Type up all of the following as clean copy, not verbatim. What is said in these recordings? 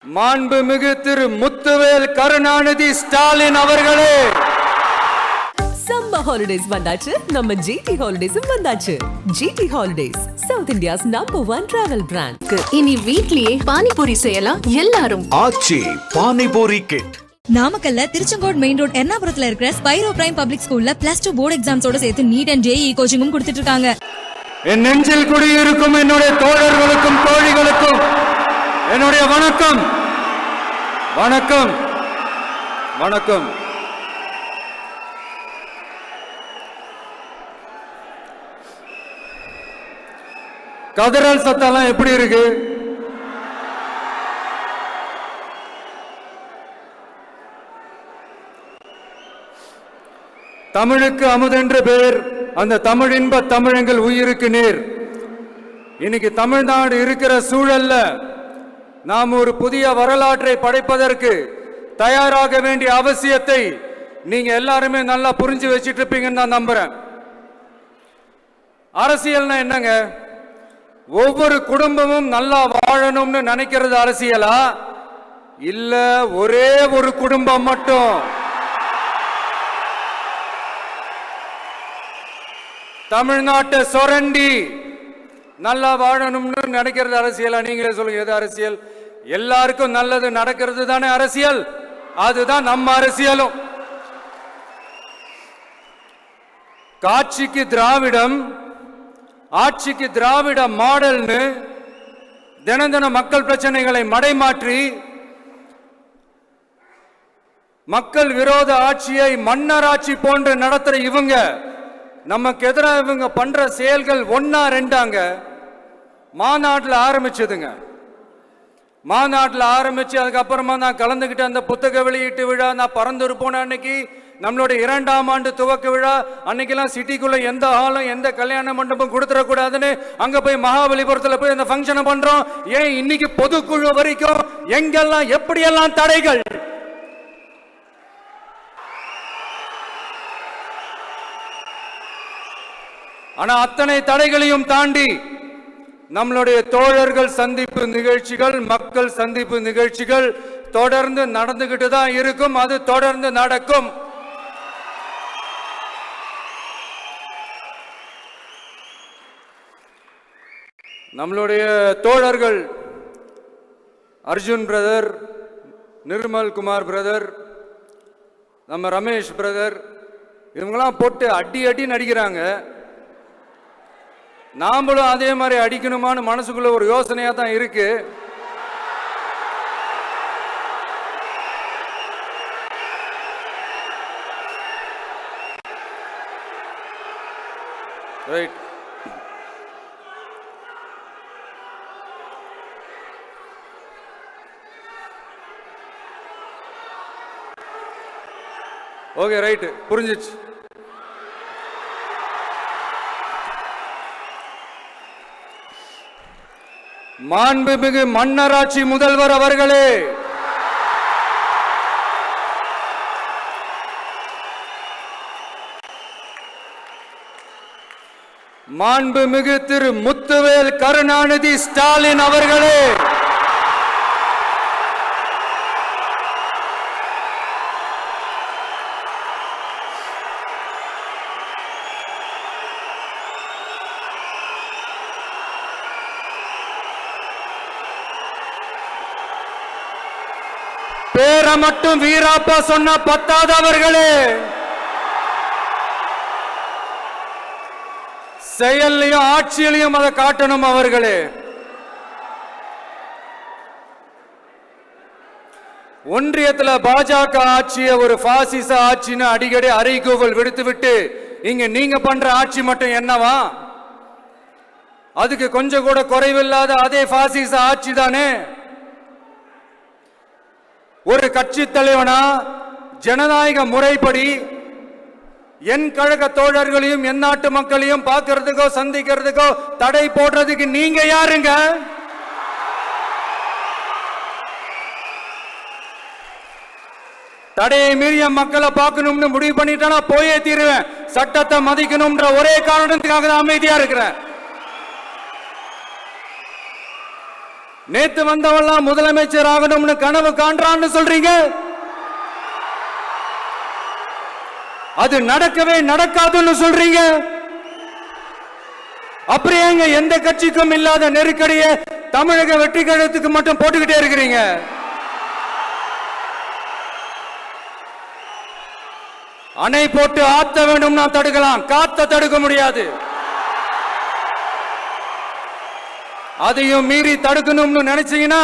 மாண்புமிகு திரு முத்துவேல் கருணாநிதி ஸ்டாலின் அவர்களே, summer holidays வந்தாச்சு. நம்ம ஜிடி ஹாலிடேஸும் வந்தாச்சு. GT Holidays South India's #1 travel brand. இனி வீட்லயே பானிபூரி செய்யலாம் எல்லாரும். ஆச்சி பானிபூரி கிட். நாமக்கல்ல திருச்செங்கோடு மெயின் ரோட் எர்ணாபுரத்துல இருக்கிற ஸ்பைரோ பிரைம் பப்ளிக் ஸ்கூல்ல +2 போர்டு எக்ஸாம்ஸோட சேர்த்து நீட் அண்ட் ஜேஇ கோச்சிங்கும் கொடுத்துட்டு இருக்காங்க. என் நெஞ்சில் குடியிருக்கும் என்னுடைய தோழர்களுக்கும் தோழிகளுக்கும் என்னுடைய வணக்கம் வணக்கம் வணக்கம். கதறல் சத்தம்லாம் எப்படி இருக்கு? தமிழுக்கு அமுதென்று பேர், அந்த தமிழ் இன்ப தமிழங்கள் உயிருக்கு நேர். இன்னைக்கு தமிழ்நாடு இருக்கிற சூழல்ல நாம் ஒரு புதிய வரலாற்றை படைப்பதற்கு தயாராக வேண்டிய அவசியத்தை நீங்க எல்லாருமே நல்லா புரிஞ்சு வச்சிட்டு இருப்பீங்கன்னு நான் நம்புறேன். அரசியல்னா என்னங்க? ஒவ்வொரு குடும்பமும் நல்லா வாழணும்னு நினைக்கிறது அரசியலா? இல்ல ஒரே ஒரு குடும்பம் மட்டும் தமிழ்நாட்டை சுரண்டி நல்லா வாழணும்னு நினைக்கிறது அரசியலா? நீங்களே சொல்லுங்க, எது அரசியல்? எல்லாருக்கும் நல்லது நடக்கிறது தானே அரசியல். அதுதான் நம்ம அரசியலும். காட்சிக்கு திராவிடம், ஆட்சிக்கு திராவிட மாடல்னு தினம் தினம் மக்கள் பிரச்சனைகளை மடைமாற்றி மக்கள் விரோத ஆட்சியை மன்னராட்சி போன்று நடத்துற இவங்க, நமக்கு எதிராக இவங்க பண்ற செயல்கள் ஒன்னா ரெண்டாங்க. மாநாட்டில் ஆரம்பிச்சதுங்க. மாநாட்டில் ஆரம்பிச்சு அதுக்கப்புறமா நான் கலந்துக்கிட்ட அந்த புத்தக வெளியீட்டு விழா, நான் பறந்து போன அன்னைக்கு நம்மளுடைய 2ஆம் ஆண்டு துவக்க விழா அன்னைக்கெல்லாம் சிட்டிக்குள்ள எந்த ஹாலும் எந்த கல்யாண மண்டபம் கொடுத்துடக்கூடாதுன்னு அங்க போய் மகாபலிபுரத்தில் போய் அந்த ஃபங்க்ஷனை பண்றோம். ஏன் இன்னைக்கு பொதுக்குழு வரைக்கும் எங்கெல்லாம் எப்படியெல்லாம் தடைகள்? ஆனா அத்தனை தடைகளையும் தாண்டி நம்மளுடைய தோழர்கள் சந்திப்பு நிகழ்ச்சிகள், மக்கள் சந்திப்பு நிகழ்ச்சிகள் தொடர்ந்து நடந்துகிட்டு தான் இருக்கும். அது தொடர்ந்து நடக்கும். நம்மளுடைய தோழர்கள் அர்ஜுன் பிரதர், நிர்மல் குமார் பிரதர், நம்ம ரமேஷ் பிரதர், இவங்கெல்லாம் போட்டு அடி அடி நடிக்கிறாங்க. நாமளும் அதே மாதிரி அடிக்கணுமான்னு மனசுக்குள்ள ஒரு யோசனையா தான் இருக்கு. ரைட். ஓகே, ரைட், புரிஞ்சிச்சு. மாண்புமிகு மன்னராட்சி முதல்வர் அவர்களே, மாண்புமிகு திரு முத்துவேல் கருணாநிதி ஸ்டாலின் அவர்களே, பேரை மட்டும் வீராப்பா சொன்ன பத்தாதவர்களே, செயல்லையும் ஆட்சியிலையும் அதை காட்டணும் அவர்களே. ஒன்றியத்தில் பாஜக ஆட்சியை ஒரு பாசிச ஆட்சின்னு அடிக்கடி அறைகூவல் விடுத்துவிட்டு இங்க நீங்க பண்ற ஆட்சி மட்டும் என்னவா? அதுக்கு கொஞ்சம் கூட குறைவில்லாத அதே பாசிச ஆட்சி தானே. ஒரு கட்சி தலைவனா ஜனநாயக முறைப்படி என் கழக தோழர்களையும் என் நாட்டு மக்களையும் பார்க்கறதுக்கோ சந்திக்கிறதுக்கோ தடை போடுறதுக்கு நீங்க யாருங்க? தடையை மீறிய மக்களை பார்க்கணும்னு முடிவு பண்ணிட்டா போயே தீருவேன். சட்டத்தை மதிக்கணும்ன்ற ஒரே காரணத்துக்காக தான் அமைதியா இருக்கிறேன். நேத்து வந்தவெல்லாம் முதலமைச்சர் ஆகணும்னு கனவு காண்றான்னு சொல்றீங்க. அது நடக்கவே நடக்காதுன்னு சொல்றீங்க. அப்புறம் ஏங்க எந்த கட்சிக்கும் இல்லாத நெருக்கடியை தமிழக வெற்றி கழகத்துக்கு மட்டும் போட்டுக்கிட்டே இருக்கிறீங்க? அணை போட்டு ஆத்த வேண்டும்னா தடுக்கலாம், காத்த தடுக்க முடியாது. அதையும் மீறி தடுக்கணும்னு நினைச்சீங்கன்னா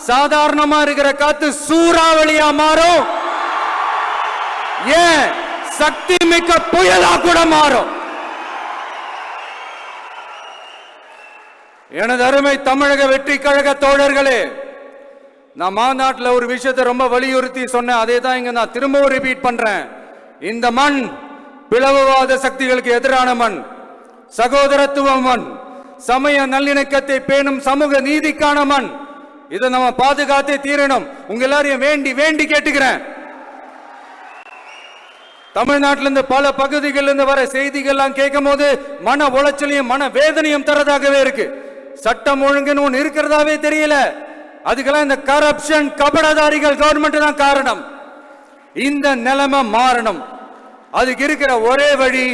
சாதாரணமா இருக்கிற காத்து சூறாவளியா மாறும். ஏன் சக்தி மிக்க புயலா கூட மாறும். எனது அருமை தமிழக வெற்றி கழக தோழர்களே, நான் மாநாட்டில் ஒரு விஷயத்தை ரொம்ப வலியுறுத்தி சொன்னேன். அதே தான் இங்க நான் திரும்பவும் ரிப்பீட் பண்றேன். இந்த மண் பிளவுவாத சக்திகளுக்கு எதிரான மண், சகோதரத்துவ மண், சமய நல்லிணக்கத்தை பேணும் சமூக நீதிக்கான மண். இதை நம்ம பாதுகாத்தே தீரணும். உங்க எல்லாரையும் வேண்டி வேண்டி கேட்டுக்கிறேன். தமிழ்நாட்டிலிருந்து பல பகுதிகளிலிருந்து வர செய்திகள்லாம் கேட்கும் போது மன உளைச்சலையும் மன வேதனையும் தரதாகவே இருக்கு. சட்டம் ஒழுங்குன்னு ஒன்று இருக்கிறதாவே தெரியல. அதுக்கெல்லாம் இந்த கரப்ஷன் கபடதாரிகள் கவர்மெண்ட் தான் காரணம். இந்த நிலைமை மாறணும். அதுக்கு இருக்கிற ஒரே வழி,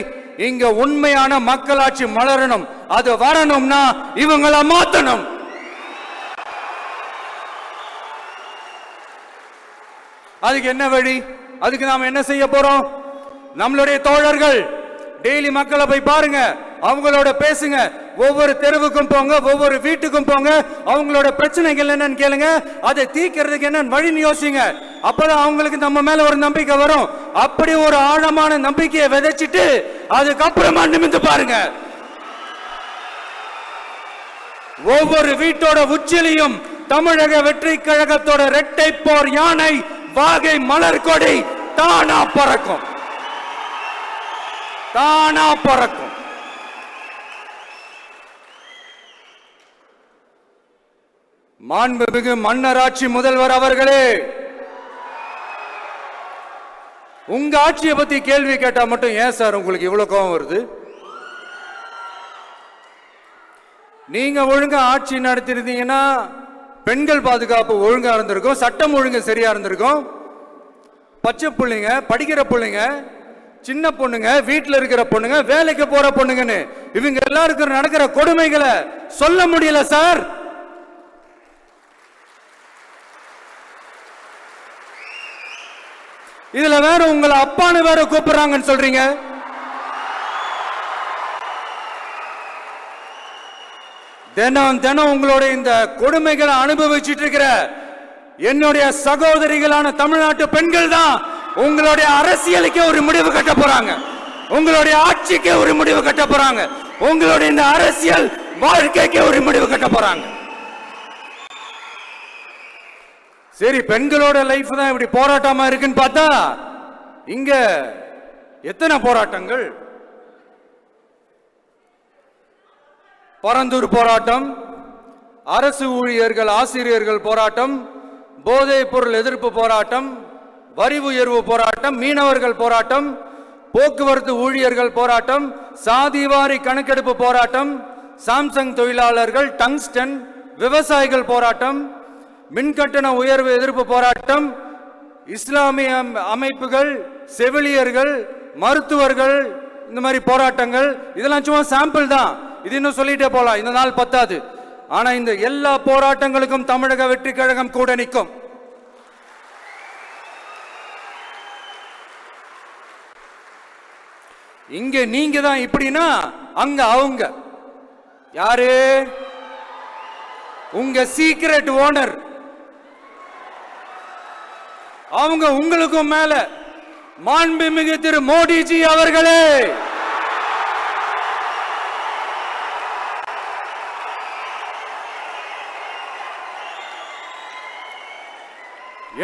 இங்க உண்மையான மக்களாட்சி மலரணும். அது வரணும்னா இவங்களை மாத்தணும். அதுக்கு என்ன வழி? அதுக்கு நாம என்ன செய்ய போறோம்? நம்மளுடைய தோழர்கள் டெய்லி மக்களை போய் பாருங்க, அவங்களோட பேசுங்க, ஒவ்வொரு தெருவுக்கும் போங்க, ஒவ்வொரு வீட்டுக்கும் போங்க, அவங்களோட பிரச்சனைகள் என்னன்னு கேளுங்க, அதை தீர்க்கிறதுக்கு என்னன்னு வழின்னு யோசிங்க. அப்பதான் அவங்களுக்கு நம்ம மேல ஒரு நம்பிக்கை வரும். அப்படி ஒரு ஆழமான நம்பிக்கையை விதைச்சிட்டு அதுக்கப்புறமா நிமிந்து பாருங்க. ஒவ்வொரு வீட்டோட உச்சிலையும் தமிழக வெற்றி கழகத்தோட இரட்டை போர் யானை வாகை மலர் கொடி தானா பறக்கும், தானா பறக்கும். மாண்புமிகு மன்னராட்சி முதல்வர் அவர்களே, உங்க ஆட்சியை பத்தி கேள்வி கேட்டா மட்டும் ஏன் சார் உங்களுக்கு இவ்வளவு கோபம் வருது? நீங்க ஒழுங்கா ஆட்சி நடத்திருந்தீங்கன்னா பெண்கள் பாதுகாப்பு ஒழுங்கா இருந்திருக்கும், சட்டம் ஒழுங்கு சரியா இருந்திருக்கும். பச்சை பிள்ளைங்க, படிக்கிற பிள்ளைங்க, சின்ன பொண்ணுங்க, வீட்டில் இருக்கிற பொண்ணுங்க, வேலைக்கு போற பொண்ணுங்கன்னு இவங்க எல்லாருக்கும் நடக்கிற கொடுமைகளை சொல்ல முடியல சார். இதுல வேற உங்களை அப்பான்னு வேற கூப்பிடுறாங்கன்னு சொல்றீங்க. தினம் தினம் உங்களுடைய இந்த கொடுமைகளை அனுபவிச்சுட்டு இருக்கிற என்னுடைய சகோதரிகளான தமிழ்நாட்டு பெண்கள் தான் உங்களுடைய அரசியலுக்கு ஒரு முடிவு கட்ட போறாங்க, உங்களுடைய ஆட்சிக்கு ஒரு முடிவு கட்ட போறாங்க, உங்களுடைய இந்த அரசியல் வாழ்க்கைக்கு ஒரு முடிவு கட்ட போறாங்க. சரி, பெண்களோட லைஃப் தான் இப்படி போராட்டமா இருக்குன்னு பார்த்தா இங்க எத்தனை போராட்டங்கள்? பரந்தூர் போராட்டம், அரசு ஊழியர்கள் ஆசிரியர்கள் போராட்டம், போதைப் பொருள் எதிர்ப்பு போராட்டம், வரி உயர்வு போராட்டம், மீனவர்கள் போராட்டம், போக்குவரத்து ஊழியர்கள் போராட்டம், சாதிவாரி கணக்கெடுப்பு போராட்டம், சாம்சங் தொழிலாளர்கள், டங்ஸ்டன், விவசாயிகள் போராட்டம், மின்கட்டண உயர்வு எதிர்ப்பு போராட்டம், இஸ்லாமிய அமைப்புகள், செவிலியர்கள், மருத்துவர்கள், இந்த மாதிரி போராட்டங்கள். இதெல்லாம் சும்மா சாம்பிள் தான். இது இன்னும் சொல்லிட்டே போலாம், இந்த நாள் பத்தாது. ஆனா இந்த எல்லா போராட்டங்களுக்கும் தமிழக வெற்றி கழகம் கூட நிற்கும். இங்க நீங்க தான் இப்படின்னா அங்க அவங்க யாரு? உங்க சீக்ரெட் ஓனர். அவங்க உங்களுக்கும் மேல மாண்புமிகு திரு மோடிஜி அவர்களே,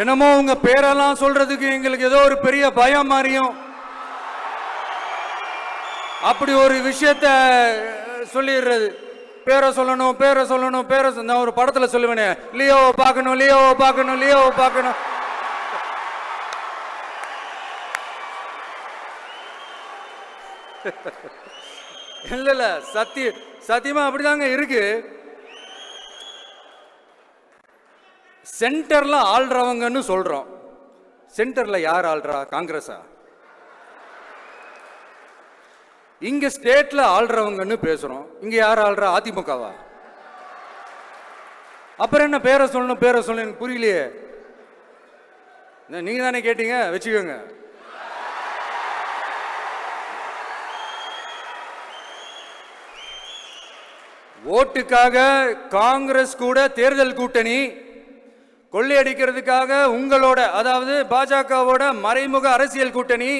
என்னமோ உங்க பேரெல்லாம் சொல்றதுக்கு எங்களுக்கு ஏதோ ஒரு பெரிய பயம் மாறியும் அப்படி ஒரு விஷயத்த சொல்லிடுறது. பேரை சொல்லணும், பேரை சொல்லணும், பேரை. நான் ஒரு படத்துல சொல்லுவேனே, லியோவை பார்க்கணும், லியோவை பார்க்கணும், லியோவை பார்க்கணும். இல்ல இல்ல, சத்தியமா அப்படிதாங்க இருக்கு. சென்டர்ல ஆள்றவங்கன்னு சொல்றோம். சென்டர்ல யார் ஆள்றா? காங்கிரஸா? இங்க ஸ்டேட்ல ஆள்றவங்கன்னு பேசுறோம். இங்க யார் ஆள்றா? அதிமுகவா? அப்புறம் என்ன பேரை சொல்லணும் பேரை சொல்லணும்? எனக்கு புரியலையே. நீங்க தானே கேட்டீங்க, வச்சுக்கோங்க. ஓட்டுக்காக காங்கிரஸ் கூட தேர்தல் கூட்டணி, கொள்ளையடிக்கிறதுக்காக உங்களோட, அதாவது பாஜகவோட மறைமுக அரசியல் கூட்டணி,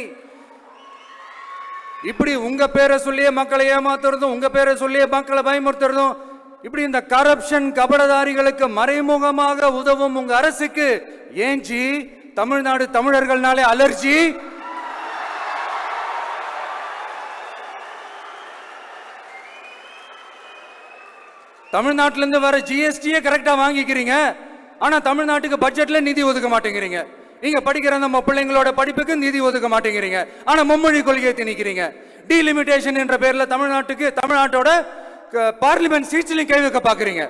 இப்படி உங்க பேரை சொல்லியே மக்களை ஏமாத்துறதும், உங்க பேரை சொல்லியே மக்களை பயமுறுத்துறதும், இப்படி இந்த கரப்ஷன் கபடதாரிகளுக்கு மறைமுகமாக உதவும் உங்க அரசுக்கு ஏஞ்சி தமிழ்நாடு தமிழர்கள்னாலே அலர்ஜி. தமிழ்நாட்டிலிருந்து வர ஜிஎஸ்டியே கரெக்டா வாங்கிக்கிறீங்க, ஆனா தமிழ்நாட்டுக்கு பட்ஜெட்ல நிதி ஒதுக்க மாட்டேங்கிறீங்க. நீங்க படிக்கிற நம்ம பிள்ளைங்களோட படிப்புக்கு நிதி ஒதுக்க மாட்டேங்கிறீங்க, ஆனா மும்மொழி கொள்கையை திணிக்கிறீங்க. டீலிமிட்டேஷன் என்ற பேர்ல தமிழ்நாட்டோட பார்லிமெண்ட் சீட்ஸ்லையும் கை வைக்க பாக்குறீங்க.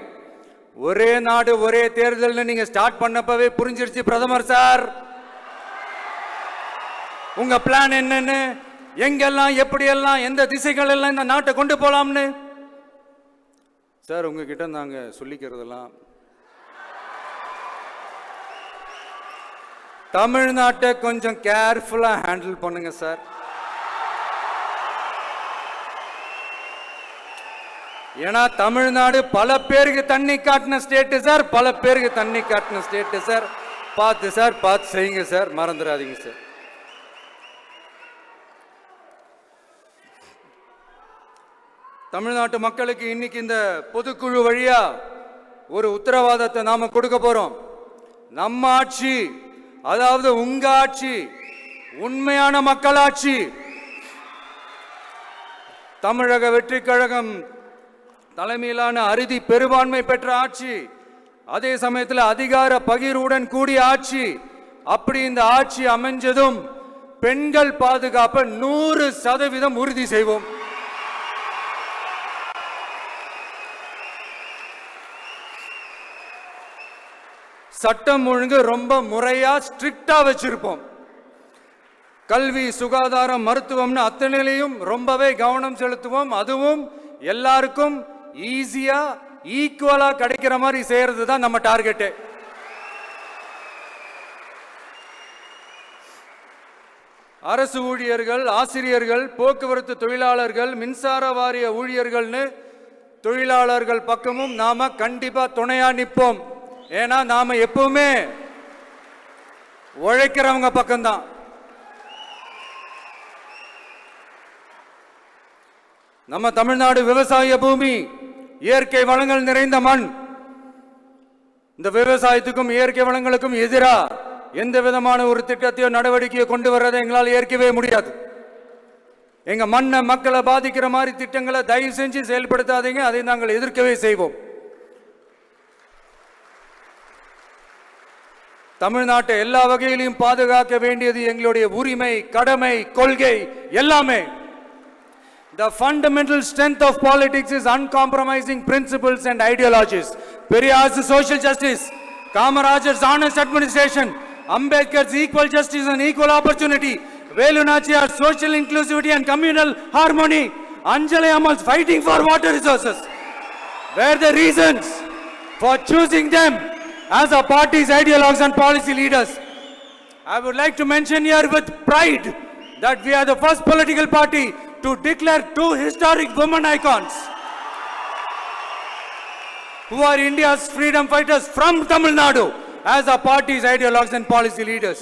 ஒரே நாடு ஒரே தேர்தல் நீங்க ஸ்டார்ட் பண்ணப்பவே புரிஞ்சிருச்சு பிரதமர் சார் உங்க பிளான் என்னன்னு, எங்கெல்லாம் எப்படியெல்லாம் எந்த திசைகள் எல்லாம் இந்த நாட்டை கொண்டு போலாம்னு. சார் உங்ககிட்ட நாங்க சொல்லிக்கிறதெல்லாம், தமிழ்நாட்டை கொஞ்சம் கேர்ஃபுல்லா ஹேண்டில் பண்ணுங்க சார். ஏன்னா தமிழ்நாடு பல பேருக்கு தண்ணி காட்டின ஸ்டேட் சார், பல பேருக்கு தண்ணி காட்டின ஸ்டேட் சார். பார்த்து செய்யுங்க சார், மறந்துடாதீங்க சார். தமிழ்நாட்டு மக்களுக்கு இன்னைக்கு இந்த பொதுக்குழு வழியா ஒரு உத்தரவாதத்தை நாம கொடுக்க போறோம். நம்ம ஆட்சி, அதாவது உங்க ஆட்சி, உண்மையான மக்களாட்சி, தமிழக வெற்றி கழகம் தலைமையிலான அறுதி பெரும்பான்மை பெற்ற ஆட்சி, அதே சமயத்தில் அதிகார பகிர்வுடன் கூடிய ஆட்சி. அப்படி இந்த ஆட்சி அமைஞ்சதும் பெண்கள் பாதுகாப்பை 100% உறுதி செய்வோம். சட்டம் ஒழுங்கு ரொம்ப முறையா ஸ்ட்ரிக்டா வச்சிருப்போம். கல்வி, சுகாதாரம், மருத்துவம்னு அத்தனையிலையும் ரொம்பவே கவனம் செலுத்துவோம். அதுவும் எல்லாருக்கும் ஈஸியா ஈக்குவலா கிடைக்கிற மாதிரி செய்யறது தான் நம்ம டார்கெட். அரசு ஊழியர்கள், ஆசிரியர்கள், போக்குவரத்து தொழிலாளர்கள், மின்சார வாரிய ஊழியர்கள்னு தொழிலாளர்கள் பக்கமும் நாம கண்டிப்பா துணையா நிற்போம். ஏன்னா நாம எப்பவுமே உழைக்கிறவங்க பக்கம்தான். நம்ம தமிழ்நாடு விவசாய பூமி, இயற்கை வளங்கள் நிறைந்த மண். இந்த விவசாயத்துக்கும் இயற்கை வளங்களுக்கும் எதிரா எந்த விதமான ஒரு திட்டத்தையோ நடவடிக்கையோ கொண்டு வர்றதை எங்களால் ஏற்கவே முடியாது. எங்க மண்ணை, மக்களை பாதிக்கிற மாதிரி திட்டங்களை தயவு செஞ்சு செயல்படுத்தாதீங்க. அதை நாங்கள் எதிர்க்கவே செய்வோம். தமிழ்நாட்டை எல்லா வகையிலும் பாதுகாக்க வேண்டியது எங்களுடைய உரிமை, கடமை, கொள்கை எல்லாமே. The fundamental strength of politics is uncompromising principles and ideologies. Periyar's social justice, Kamarajar's honest administration, Ambedkar's equal justice and equal opportunity, Velu Nachiyar's social inclusivity and communal harmony, Anjali Ammal's fighting for water resources were the reasons for choosing them as our party's ideologues and policy leaders. I would like to mention here with pride that we are the first political party to declare two historic women icons who are India's freedom fighters from Tamil Nadu as our party's ideologues and policy leaders.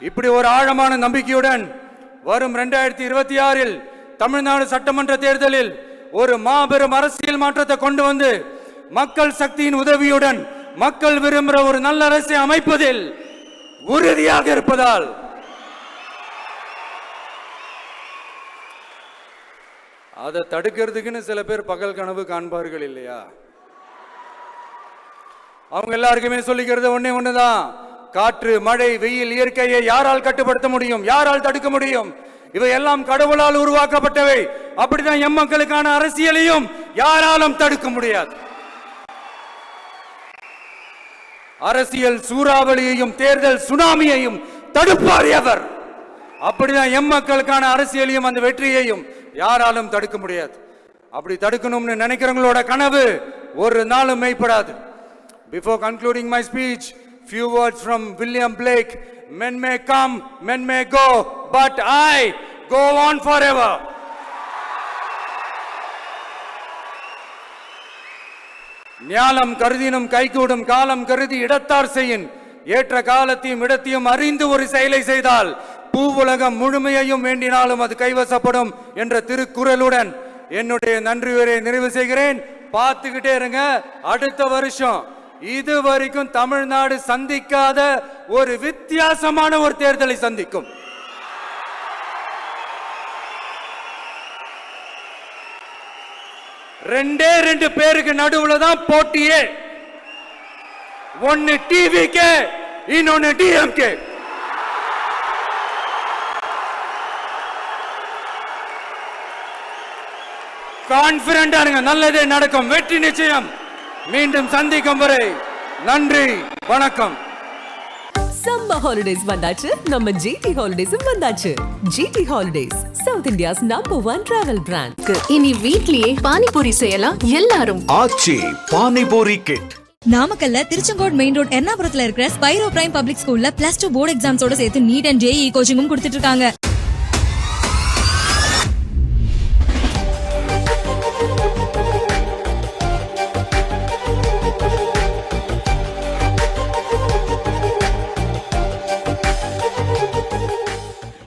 இப்படி ஒரு ஆழமான நம்பிக்கையுடன் வரும் 2026 தமிழ்நாடு சட்டமன்ற தேர்தலில் ஒரு மாபெரும் அரசியல் மாற்றத்தை கொண்டு வந்து மக்கள் சக்தியின் உதவியுடன் மக்கள் விரும்புகிற ஒரு நல்ல அரசை அமைப்பதில் உறுதியாக இருப்பதால் அதை தடுக்கிறதுக்குன்னு சில பேர் பகல் கனவு காண்பார்கள் இல்லையா? அவங்க எல்லாருக்குமே சொல்லிக்கிறது ஒண்ணுதான், காற்று, மழை, வெயில், இயற்கையை யாரால் கட்டுப்படுத்த முடியும்? யாரால் தடுக்க முடியும்? இவை எல்லாம் கடவுளால் உருவாக்கப்பட்டவை. அப்படிதான் எம் மக்களுக்கான அரசியலையும் யாராலும் தடுக்க முடியாது. அரசியல் சூறாவளியையும் தேர்தல் சுனாமியையும் தடுப்பார் எவர். அப்படிதான் எம் மக்களுக்கான அரசியலையும் அந்த வெற்றியையும் யாராலும் தடுக்க முடியாது. அப்படி தடுக்கணும்னு நினைக்கிறவங்களோட கனவு ஒரு நாளும் மெய்ப்படாது. Before concluding my speech, few words from William Blake. Men may come, men may go, but I go on forever. ஞாலம் கருதினும் கைகூடும் காலம் கருதி இடத்தார் செய்யின். ஏற்ற காலத்தையும் இடத்தையும் அறிந்து ஒரு செயலை செய்தால் பூவுலகம் முழுமையையும் வேண்டினாலும் அது கைவசப்படும் என்ற திருக்குறளுடன் என்னுடைய நன்றியுரை நிறைவு செய்கிறேன். பார்த்துக்கிட்டே இருங்க, அடுத்த வருஷம் இது வரைக்கும் தமிழ்நாடு சந்திக்காத ஒரு வித்தியாசமான ஒரு தேர்தலை சந்திக்கும். ரெண்டு பேருக்கு நடுவுல தான் போட்டியே. ஒன்னு டிவிகே, இன்னொன்னு டிஎம்கே. கான்பிடண்டா இருங்க, நல்லதே நடக்கும், வெற்றி நிச்சயம். மீண்டும் சந்திக்கும் வரை நன்றி, வணக்கம். சம்மர் ஹாலிடேஸ் வந்தாச்சு, நம்ம ஜிடி ஹாலிடேஸும் வந்தாச்சு. GT Holidays, South India's number 1 travel brand. இனி வீட்லயே பானிபூரி செய்யலாம் எல்லாரும். ஆச்சி பானிபூரி கிட். நாமக்கல்ல திருச்செங்கோடு மெயின் ரோட் எர்ணாபுரத்துல இருக்கிற ஸ்பைரோ பிரைம் பப்ளிக் ஸ்கூல்ல +2 போர்டு எக்ஸாம்ஸோட சேர்த்து நீட் அண்ட் ஜேஇ கோச்சிங்கும் கொடுத்துட்டு இருக்காங்க.